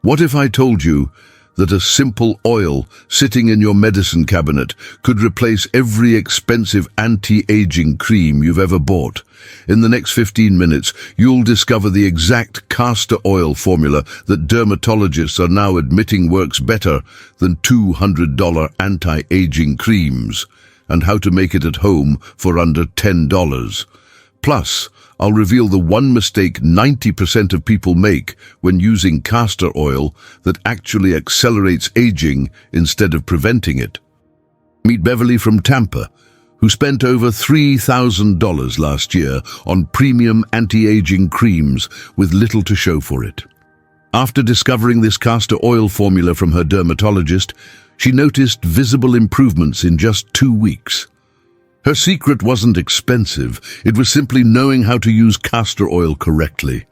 What if I told you that a simple oil sitting in your medicine cabinet could replace every expensive anti-aging cream you've ever bought? In the next 15 minutes, you'll discover the exact castor oil formula that dermatologists are now admitting works better than $200 anti-aging creams, and how to make it at home for under $10. Plus, I'll reveal the one mistake 90% of people make when using castor oil that actually accelerates aging instead of preventing it. Meet Beverly from Tampa, who spent over $3,000 last year on premium anti-aging creams with little to show for it. After discovering this castor oil formula from her dermatologist, she noticed visible improvements in just 2 weeks. Her secret wasn't expensive, it was simply knowing how to use castor oil correctly.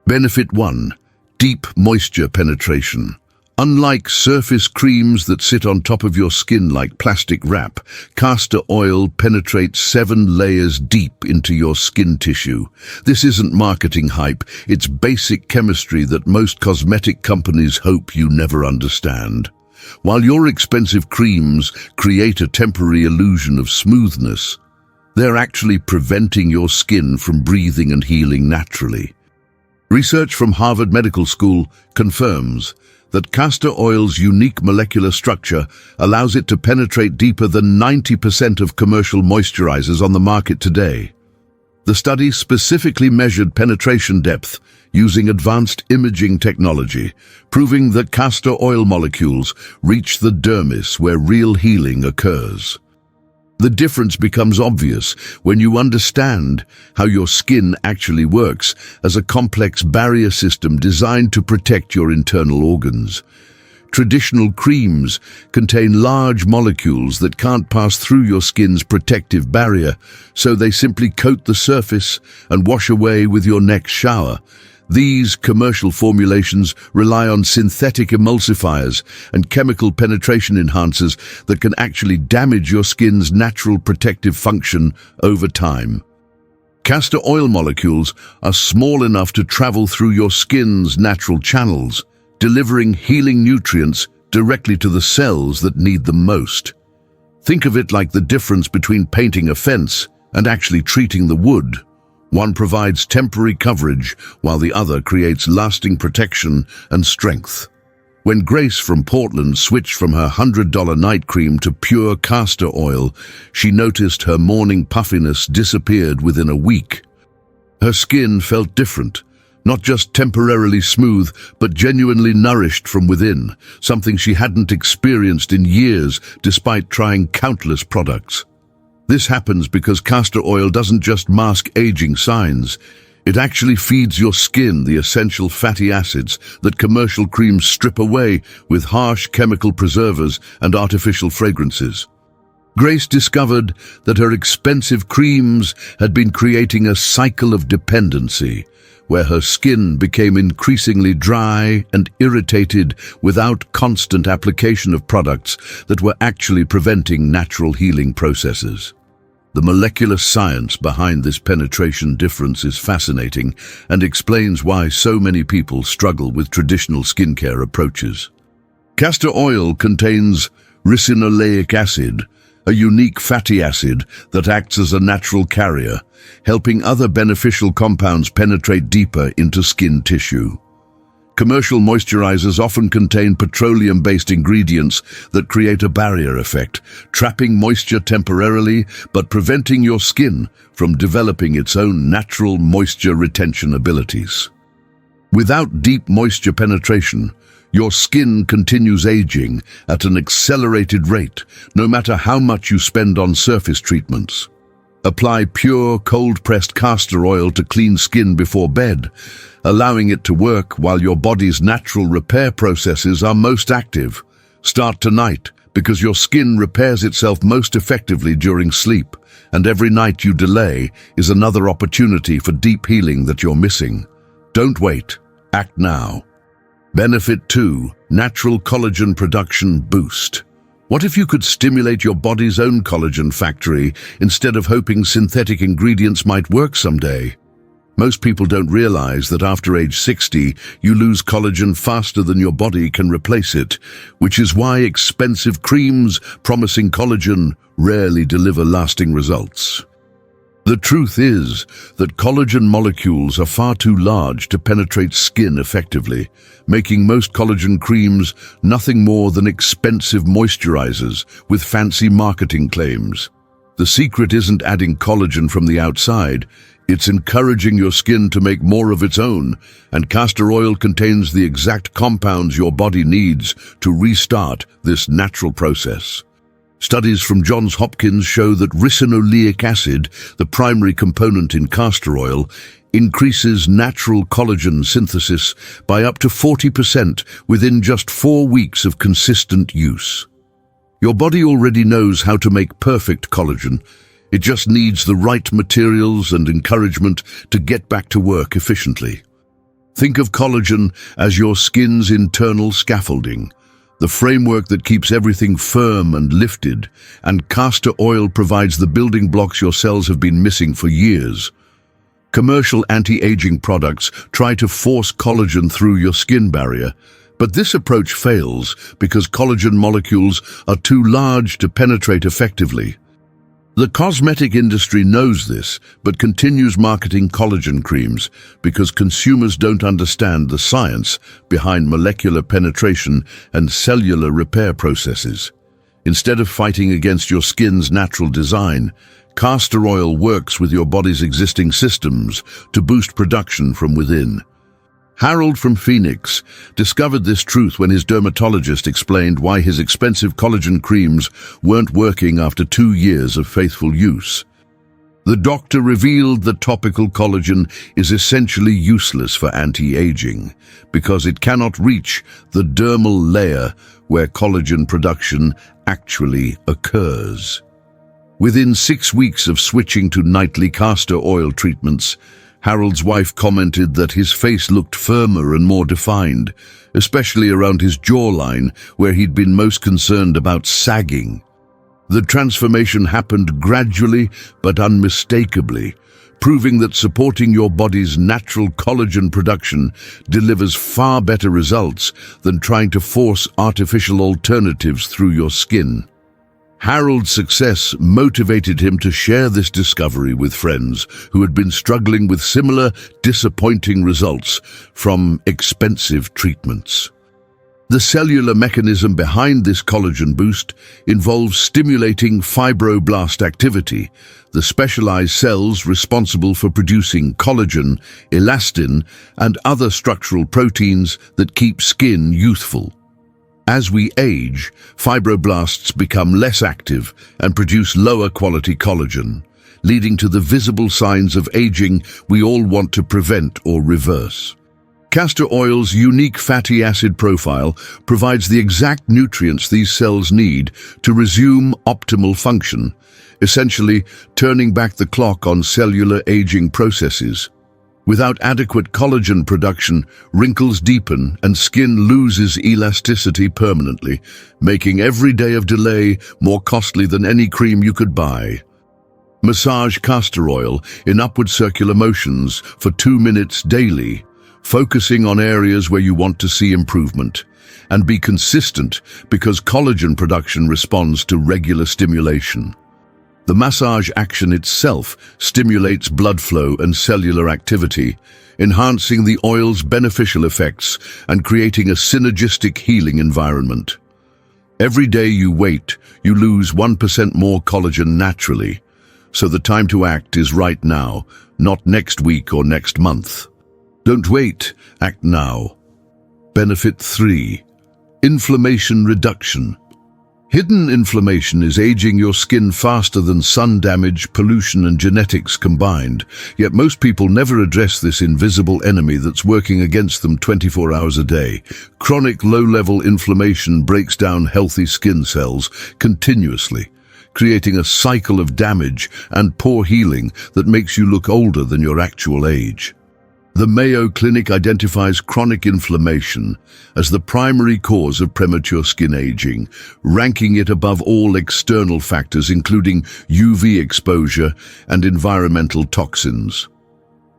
Benefit 1. Deep moisture penetration. Unlike surface creams that sit on top of your skin like plastic wrap, castor oil penetrates 7 layers deep into your skin tissue. This isn't marketing hype, it's basic chemistry that most cosmetic companies hope you never understand. While your expensive creams create a temporary illusion of smoothness, they're actually preventing your skin from breathing and healing naturally. Research from Harvard Medical School confirms that castor oil's unique molecular structure allows it to penetrate deeper than 90% of commercial moisturizers on the market today. The study specifically measured penetration depth using advanced imaging technology, proving that castor oil molecules reach the dermis where real healing occurs. The difference becomes obvious when you understand how your skin actually works as a complex barrier system designed to protect your internal organs. Traditional creams contain large molecules that can't pass through your skin's protective barrier, so they simply coat the surface and wash away with your next shower. These commercial formulations rely on synthetic emulsifiers and chemical penetration enhancers that can actually damage your skin's natural protective function over time. Castor oil molecules are small enough to travel through your skin's natural channels, delivering healing nutrients directly to the cells that need them most. Think of it like the difference between painting a fence and actually treating the wood. One provides temporary coverage, while the other creates lasting protection and strength. When Grace from Portland switched from her $100 night cream to pure castor oil, she noticed her morning puffiness disappeared within a week. Her skin felt different, not just temporarily smooth, but genuinely nourished from within, something she hadn't experienced in years despite trying countless products. This happens because castor oil doesn't just mask aging signs. It actually feeds your skin the essential fatty acids that commercial creams strip away with harsh chemical preservers and artificial fragrances. Grace discovered that her expensive creams had been creating a cycle of dependency, where her skin became increasingly dry and irritated without constant application of products that were actually preventing natural healing processes. The molecular science behind this penetration difference is fascinating and explains why so many people struggle with traditional skincare approaches. Castor oil contains ricinoleic acid, a unique fatty acid that acts as a natural carrier, helping other beneficial compounds penetrate deeper into skin tissue. Commercial moisturizers often contain petroleum-based ingredients that create a barrier effect, trapping moisture temporarily but preventing your skin from developing its own natural moisture retention abilities. Without deep moisture penetration, your skin continues aging at an accelerated rate, no matter how much you spend on surface treatments. Apply pure, cold-pressed castor oil to clean skin before bed, allowing it to work while your body's natural repair processes are most active. Start tonight, because your skin repairs itself most effectively during sleep, and every night you delay is another opportunity for deep healing that you're missing. Don't wait. Act now. Benefit 2. Natural collagen production boost. What if you could stimulate your body's own collagen factory instead of hoping synthetic ingredients might work someday? Most people don't realize that after age 60, you lose collagen faster than your body can replace it, which is why expensive creams promising collagen rarely deliver lasting results. The truth is that collagen molecules are far too large to penetrate skin effectively, making most collagen creams nothing more than expensive moisturizers with fancy marketing claims. The secret isn't adding collagen from the outside, it's encouraging your skin to make more of its own, and castor oil contains the exact compounds your body needs to restart this natural process. Studies from Johns Hopkins show that ricinoleic acid, the primary component in castor oil, increases natural collagen synthesis by up to 40% within just 4 weeks of consistent use. Your body already knows how to make perfect collagen. It just needs the right materials and encouragement to get back to work efficiently. Think of collagen as your skin's internal scaffolding, the framework that keeps everything firm and lifted, and castor oil provides the building blocks your cells have been missing for years. Commercial anti-aging products try to force collagen through your skin barrier, but this approach fails because collagen molecules are too large to penetrate effectively. The cosmetic industry knows this, but continues marketing collagen creams because consumers don't understand the science behind molecular penetration and cellular repair processes. Instead of fighting against your skin's natural design, castor oil works with your body's existing systems to boost production from within. Harold from Phoenix discovered this truth when his dermatologist explained why his expensive collagen creams weren't working after 2 years of faithful use. The doctor revealed that topical collagen is essentially useless for anti-aging because it cannot reach the dermal layer where collagen production actually occurs. Within 6 weeks of switching to nightly castor oil treatments, Harold's wife commented that his face looked firmer and more defined, especially around his jawline, where he'd been most concerned about sagging. The transformation happened gradually but unmistakably, proving that supporting your body's natural collagen production delivers far better results than trying to force artificial alternatives through your skin. Harold's success motivated him to share this discovery with friends who had been struggling with similar disappointing results from expensive treatments. The cellular mechanism behind this collagen boost involves stimulating fibroblast activity, the specialized cells responsible for producing collagen, elastin, and other structural proteins that keep skin youthful. As we age, fibroblasts become less active and produce lower quality collagen, leading to the visible signs of aging we all want to prevent or reverse. Castor oil's unique fatty acid profile provides the exact nutrients these cells need to resume optimal function, essentially turning back the clock on cellular aging processes. Without adequate collagen production, wrinkles deepen and skin loses elasticity permanently, making every day of delay more costly than any cream you could buy. Massage castor oil in upward circular motions for 2 minutes daily, focusing on areas where you want to see improvement, and be consistent because collagen production responds to regular stimulation. The massage action itself stimulates blood flow and cellular activity, enhancing the oil's beneficial effects and creating a synergistic healing environment. Every day you wait, you lose 1% more collagen naturally, so the time to act is right now, not next week or next month. Don't wait, act now. Benefit 3. Inflammation reduction. Hidden inflammation is aging your skin faster than sun damage, pollution, and genetics combined, yet most people never address this invisible enemy that's working against them 24 hours a day. Chronic low-level inflammation breaks down healthy skin cells continuously, creating a cycle of damage and poor healing that makes you look older than your actual age. The Mayo Clinic identifies chronic inflammation as the primary cause of premature skin aging, ranking it above all external factors including UV exposure and environmental toxins.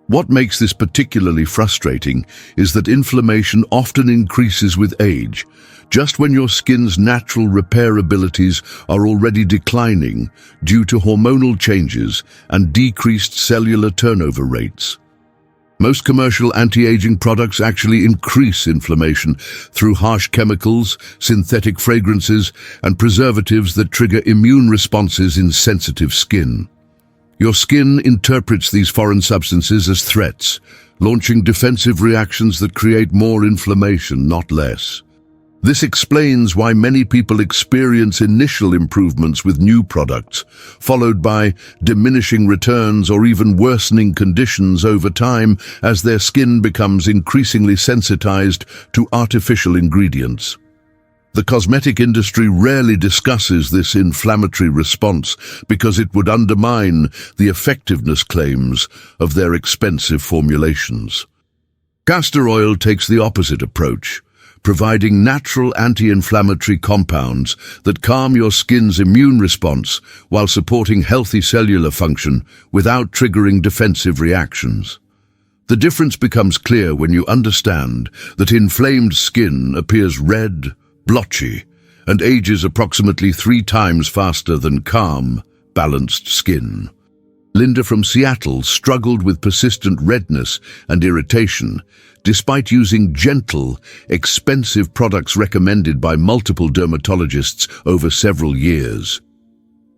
What makes this particularly frustrating is that inflammation often increases with age, just when your skin's natural repair abilities are already declining due to hormonal changes and decreased cellular turnover rates. Most commercial anti-aging products actually increase inflammation through harsh chemicals, synthetic fragrances, and preservatives that trigger immune responses in sensitive skin. Your skin interprets these foreign substances as threats, launching defensive reactions that create more inflammation, not less. This explains why many people experience initial improvements with new products, followed by diminishing returns or even worsening conditions over time as their skin becomes increasingly sensitized to artificial ingredients. The cosmetic industry rarely discusses this inflammatory response because it would undermine the effectiveness claims of their expensive formulations. Castor oil takes the opposite approach, providing natural anti-inflammatory compounds that calm your skin's immune response while supporting healthy cellular function without triggering defensive reactions. The difference becomes clear when you understand that inflamed skin appears red, blotchy, and ages approximately 3 times faster than calm, balanced skin. Linda from Seattle struggled with persistent redness and irritation, despite using gentle, expensive products recommended by multiple dermatologists over several years.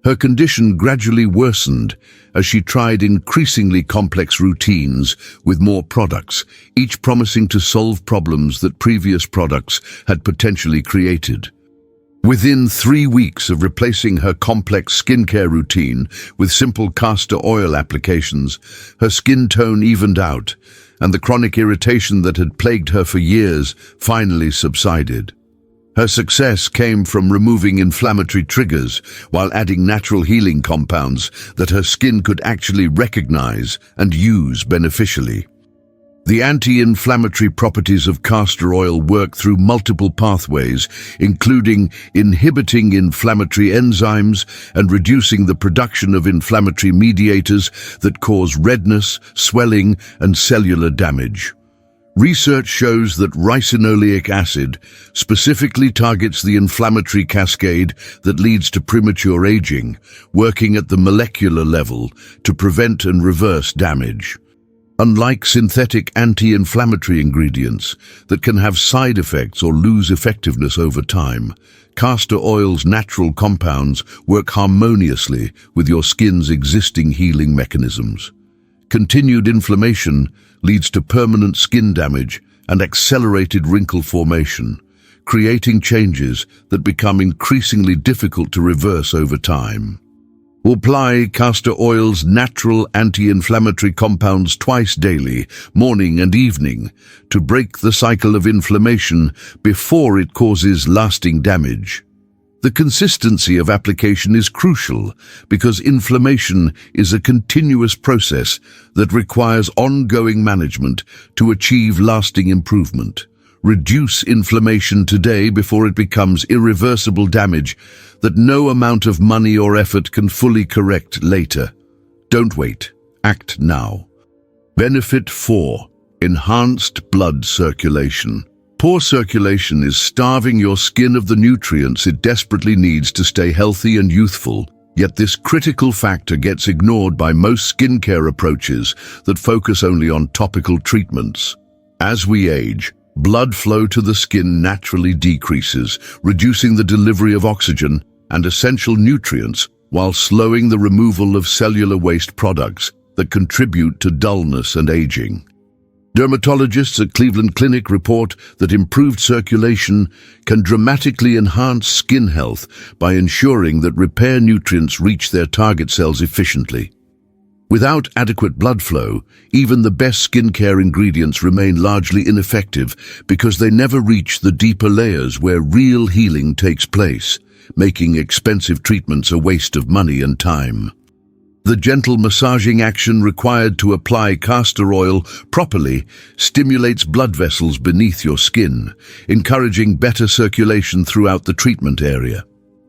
Her condition gradually worsened as she tried increasingly complex routines with more products, each promising to solve problems that previous products had potentially created. Within 3 weeks of replacing her complex skincare routine with simple castor oil applications, her skin tone evened out, and the chronic irritation that had plagued her for years finally subsided. Her success came from removing inflammatory triggers while adding natural healing compounds that her skin could actually recognize and use beneficially. The anti-inflammatory properties of castor oil work through multiple pathways, including inhibiting inflammatory enzymes and reducing the production of inflammatory mediators that cause redness, swelling, and cellular damage. Research shows that ricinoleic acid specifically targets the inflammatory cascade that leads to premature aging, working at the molecular level to prevent and reverse damage. Unlike synthetic anti-inflammatory ingredients that can have side effects or lose effectiveness over time, castor oil's natural compounds work harmoniously with your skin's existing healing mechanisms. Continued inflammation leads to permanent skin damage and accelerated wrinkle formation, creating changes that become increasingly difficult to reverse over time. Apply castor oil's natural anti-inflammatory compounds twice daily, morning and evening, to break the cycle of inflammation before it causes lasting damage. The consistency of application is crucial because inflammation is a continuous process that requires ongoing management to achieve lasting improvement. Reduce inflammation today before it becomes irreversible damage that no amount of money or effort can fully correct later. Don't wait. Act now. Benefit 4. Enhanced blood circulation. Poor circulation is starving your skin of the nutrients it desperately needs to stay healthy and youthful, yet this critical factor gets ignored by most skincare approaches that focus only on topical treatments. As we age, blood flow to the skin naturally decreases, reducing the delivery of oxygen and essential nutrients while slowing the removal of cellular waste products that contribute to dullness and aging. Dermatologists at Cleveland Clinic report that improved circulation can dramatically enhance skin health by ensuring that repair nutrients reach their target cells efficiently. Without adequate blood flow, even the best skincare ingredients remain largely ineffective because they never reach the deeper layers where real healing takes place, making expensive treatments a waste of money and time. The gentle massaging action required to apply castor oil properly stimulates blood vessels beneath your skin, encouraging better circulation throughout the treatment area.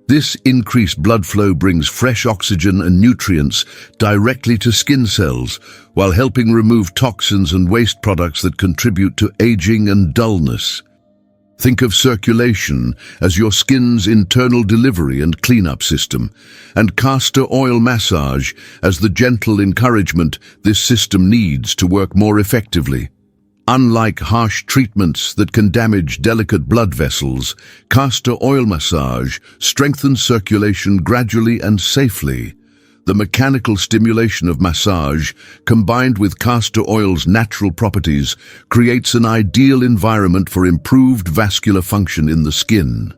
This increased blood flow brings fresh oxygen and nutrients directly to skin cells, while helping remove toxins and waste products that contribute to aging and dullness. Think of circulation as your skin's internal delivery and cleanup system, and castor oil massage as the gentle encouragement this system needs to work more effectively. Unlike harsh treatments that can damage delicate blood vessels, castor oil massage strengthens circulation gradually and safely. The mechanical stimulation of massage, combined with castor oil's natural properties, creates an ideal environment for improved vascular function in the skin.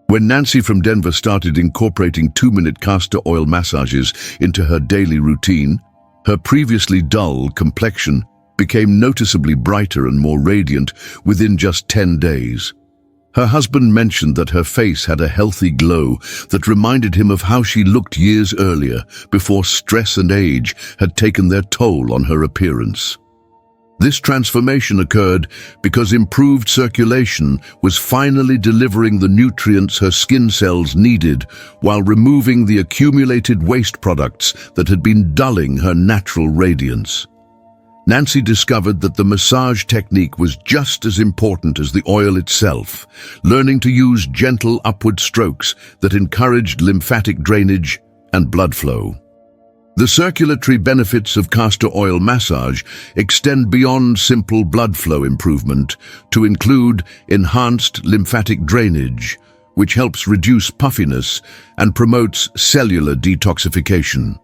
When Nancy from Denver started incorporating 2-minute castor oil massages into her daily routine, her previously dull complexion became noticeably brighter and more radiant within just 10 days. Her husband mentioned that her face had a healthy glow that reminded him of how she looked years earlier, before stress and age had taken their toll on her appearance. This transformation occurred because improved circulation was finally delivering the nutrients her skin cells needed, while removing the accumulated waste products that had been dulling her natural radiance. Nancy discovered that the massage technique was just as important as the oil itself, learning to use gentle upward strokes that encouraged lymphatic drainage and blood flow. The circulatory benefits of castor oil massage extend beyond simple blood flow improvement to include enhanced lymphatic drainage, which helps reduce puffiness and promotes cellular detoxification.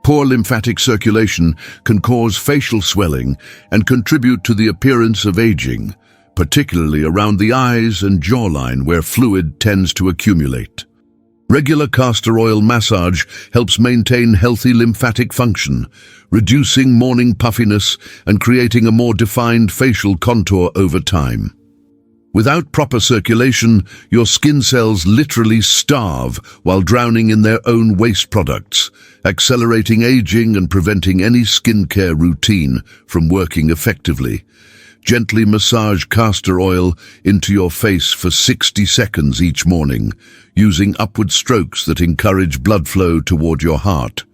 Poor lymphatic circulation can cause facial swelling and contribute to the appearance of aging, particularly around the eyes and jawline where fluid tends to accumulate. Regular castor oil massage helps maintain healthy lymphatic function, reducing morning puffiness and creating a more defined facial contour over time. Without proper circulation, your skin cells literally starve while drowning in their own waste products, accelerating aging and preventing any skincare routine from working effectively. Gently massage castor oil into your face for 60 seconds each morning, using upward strokes that encourage blood flow toward your heart.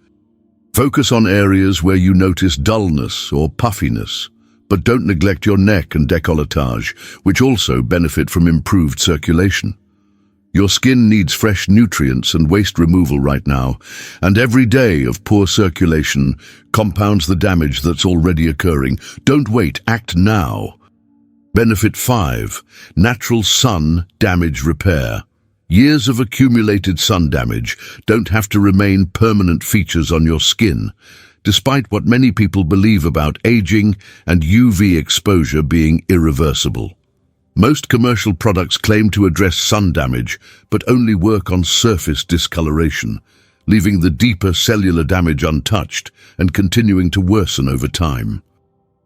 Focus on areas where you notice dullness or puffiness, but don't neglect your neck and décolletage, which also benefit from improved circulation. Your skin needs fresh nutrients and waste removal right now, and every day of poor circulation compounds the damage that's already occurring. Don't wait, act now. Benefit 5. Natural sun damage repair. Years of accumulated sun damage don't have to remain permanent features on your skin, despite what many people believe about aging and UV exposure being irreversible. Most commercial products claim to address sun damage, but only work on surface discoloration, leaving the deeper cellular damage untouched and continuing to worsen over time.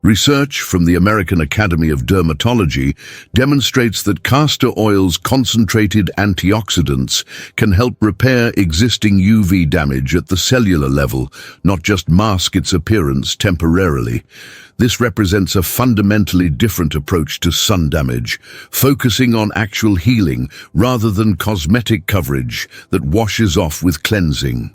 Research from the American Academy of Dermatology demonstrates that castor oil's concentrated antioxidants can help repair existing UV damage at the cellular level, not just mask its appearance temporarily. This represents a fundamentally different approach to sun damage, focusing on actual healing rather than cosmetic coverage that washes off with cleansing.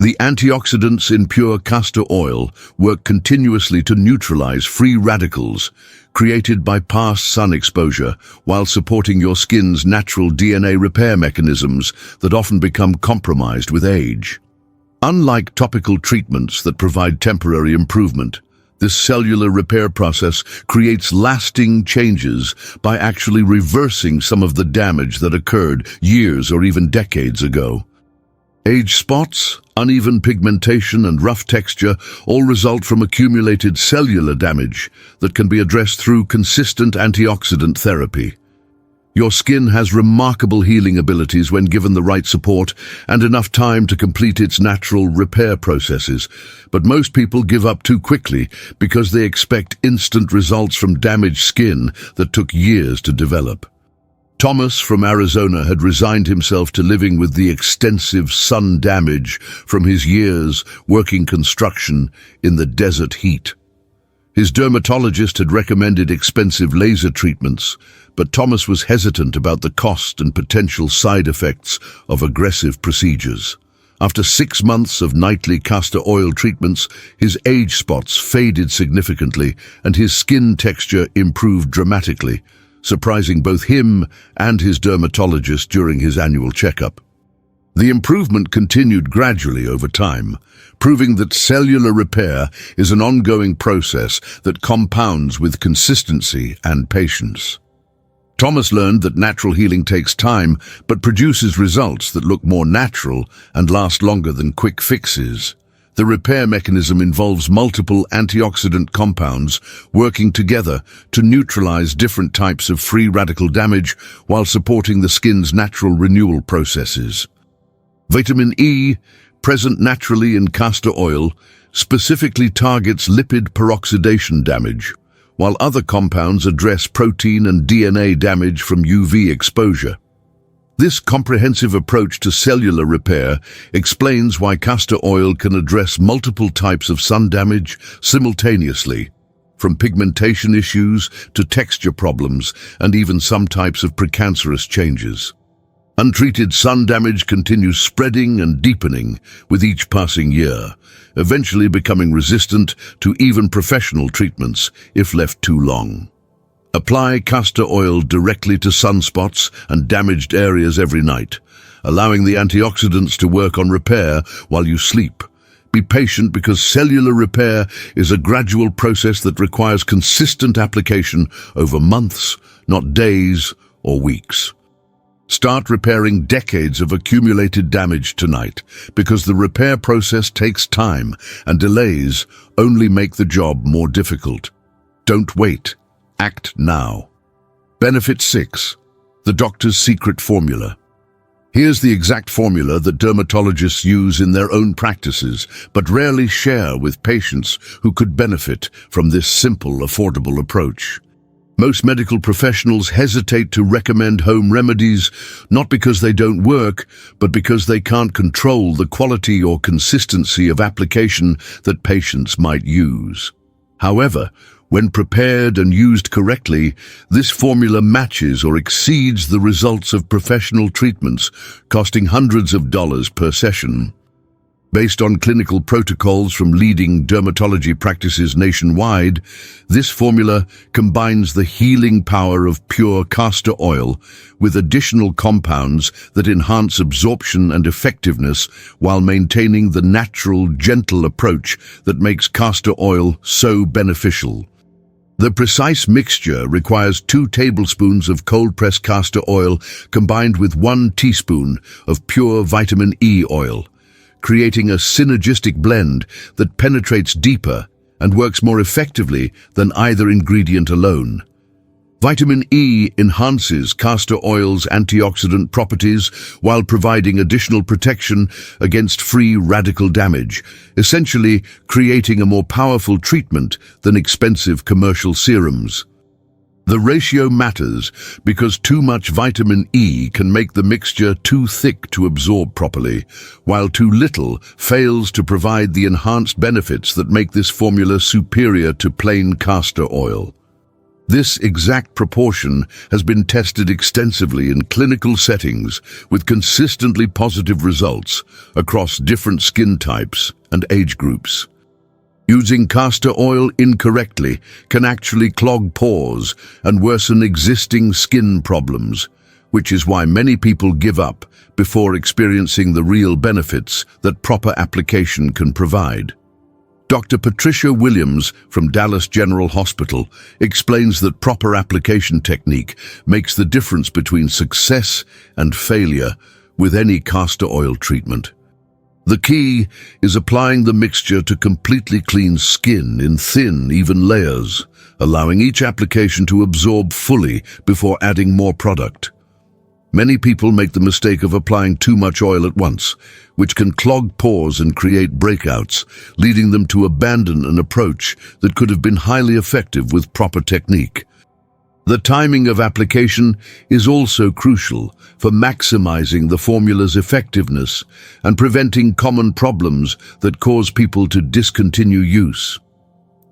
The antioxidants in pure castor oil work continuously to neutralize free radicals created by past sun exposure, while supporting your skin's natural DNA repair mechanisms that often become compromised with age. Unlike topical treatments that provide temporary improvement, this cellular repair process creates lasting changes by actually reversing some of the damage that occurred years or even decades ago. Age spots, uneven pigmentation, and rough texture all result from accumulated cellular damage that can be addressed through consistent antioxidant therapy. Your skin has remarkable healing abilities when given the right support and enough time to complete its natural repair processes, but most people give up too quickly because they expect instant results from damaged skin that took years to develop. Thomas from Arizona had resigned himself to living with the extensive sun damage from his years working construction in the desert heat. His dermatologist had recommended expensive laser treatments, but Thomas was hesitant about the cost and potential side effects of aggressive procedures. After 6 months of nightly castor oil treatments, his age spots faded significantly and his skin texture improved dramatically, surprising both him and his dermatologist during his annual checkup. The improvement continued gradually over time, proving that cellular repair is an ongoing process that compounds with consistency and patience. Thomas learned that natural healing takes time, but produces results that look more natural and last longer than quick fixes. The repair mechanism involves multiple antioxidant compounds working together to neutralize different types of free radical damage while supporting the skin's natural renewal processes. Vitamin E, present naturally in castor oil, specifically targets lipid peroxidation damage, while other compounds address protein and DNA damage from UV exposure. This comprehensive approach to cellular repair explains why castor oil can address multiple types of sun damage simultaneously, from pigmentation issues to texture problems and even some types of precancerous changes. Untreated sun damage continues spreading and deepening with each passing year, eventually becoming resistant to even professional treatments if left too long. Apply castor oil directly to sunspots and damaged areas every night, allowing the antioxidants to work on repair while you sleep. Be patient because cellular repair is a gradual process that requires consistent application over months, not days or weeks. Start repairing decades of accumulated damage tonight, because the repair process takes time and delays only make the job more difficult. Don't wait. Act now. Benefit 6. The doctor's secret formula. Here's the exact formula that dermatologists use in their own practices, but rarely share with patients who could benefit from this simple, affordable approach. Most medical professionals hesitate to recommend home remedies, not because they don't work, but because they can't control the quality or consistency of application that patients might use. However, when prepared and used correctly, this formula matches or exceeds the results of professional treatments, costing hundreds of dollars per session. Based on clinical protocols from leading dermatology practices nationwide, this formula combines the healing power of pure castor oil with additional compounds that enhance absorption and effectiveness while maintaining the natural, gentle approach that makes castor oil so beneficial. The precise mixture requires 2 tablespoons of cold-pressed castor oil combined with 1 teaspoon of pure vitamin E oil, creating a synergistic blend that penetrates deeper and works more effectively than either ingredient alone. Vitamin E enhances castor oil's antioxidant properties while providing additional protection against free radical damage, essentially creating a more powerful treatment than expensive commercial serums. The ratio matters because too much vitamin E can make the mixture too thick to absorb properly, while too little fails to provide the enhanced benefits that make this formula superior to plain castor oil. This exact proportion has been tested extensively in clinical settings with consistently positive results across different skin types and age groups. Using castor oil incorrectly can actually clog pores and worsen existing skin problems, which is why many people give up before experiencing the real benefits that proper application can provide. Dr. Patricia Williams from Dallas General Hospital explains that proper application technique makes the difference between success and failure with any castor oil treatment. The key is applying the mixture to completely clean skin in thin, even layers, allowing each application to absorb fully before adding more product. Many people make the mistake of applying too much oil at once, which can clog pores and create breakouts, leading them to abandon an approach that could have been highly effective with proper technique. The timing of application is also crucial for maximizing the formula's effectiveness and preventing common problems that cause people to discontinue use.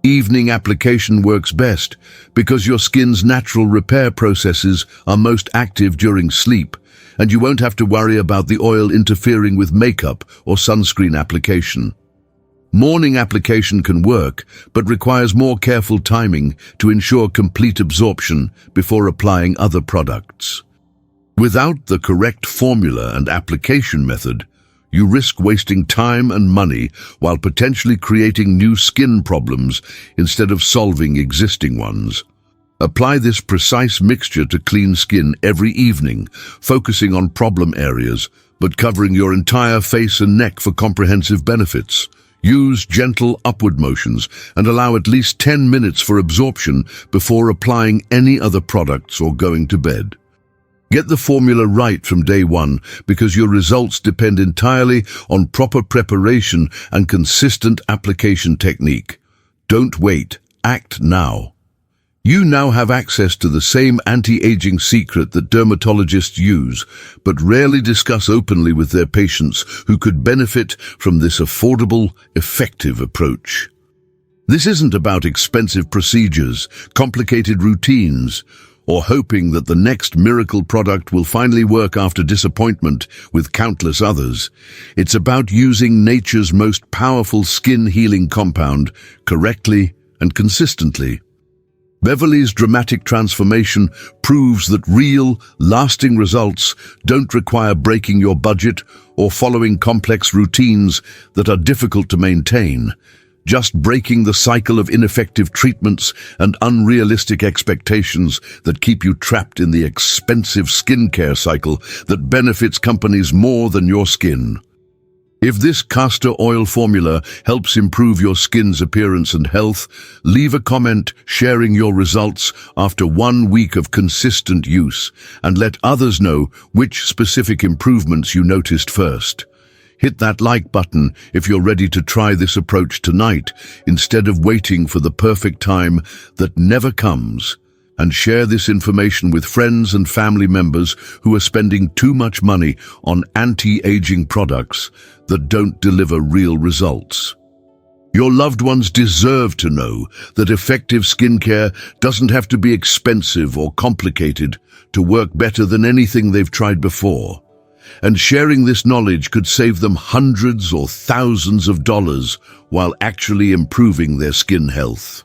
Evening application works best because your skin's natural repair processes are most active during sleep, and you won't have to worry about the oil interfering with makeup or sunscreen application. Morning application can work, but requires more careful timing to ensure complete absorption before applying other products. Without the correct formula and application method, you risk wasting time and money while potentially creating new skin problems instead of solving existing ones. Apply this precise mixture to clean skin every evening, focusing on problem areas, but covering your entire face and neck for comprehensive benefits. Use gentle upward motions and allow at least 10 minutes for absorption before applying any other products or going to bed. Get the formula right from day one because your results depend entirely on proper preparation and consistent application technique. Don't wait, act now. You now have access to the same anti-aging secret that dermatologists use, but rarely discuss openly with their patients who could benefit from this affordable, effective approach. This isn't about expensive procedures, complicated routines, or hoping that the next miracle product will finally work after disappointment with countless others. It's about using nature's most powerful skin-healing compound correctly and consistently. Beverly's dramatic transformation proves that real, lasting results don't require breaking your budget or following complex routines that are difficult to maintain. Just breaking the cycle of ineffective treatments and unrealistic expectations that keep you trapped in the expensive skincare cycle that benefits companies more than your skin. If this castor oil formula helps improve your skin's appearance and health, leave a comment sharing your results after 1 week of consistent use, and let others know which specific improvements you noticed first. Hit that like button if you're ready to try this approach tonight, instead of waiting for the perfect time that never comes. And share this information with friends and family members who are spending too much money on anti-aging products that don't deliver real results. Your loved ones deserve to know that effective skincare doesn't have to be expensive or complicated to work better than anything they've tried before. And sharing this knowledge could save them hundreds or thousands of dollars while actually improving their skin health.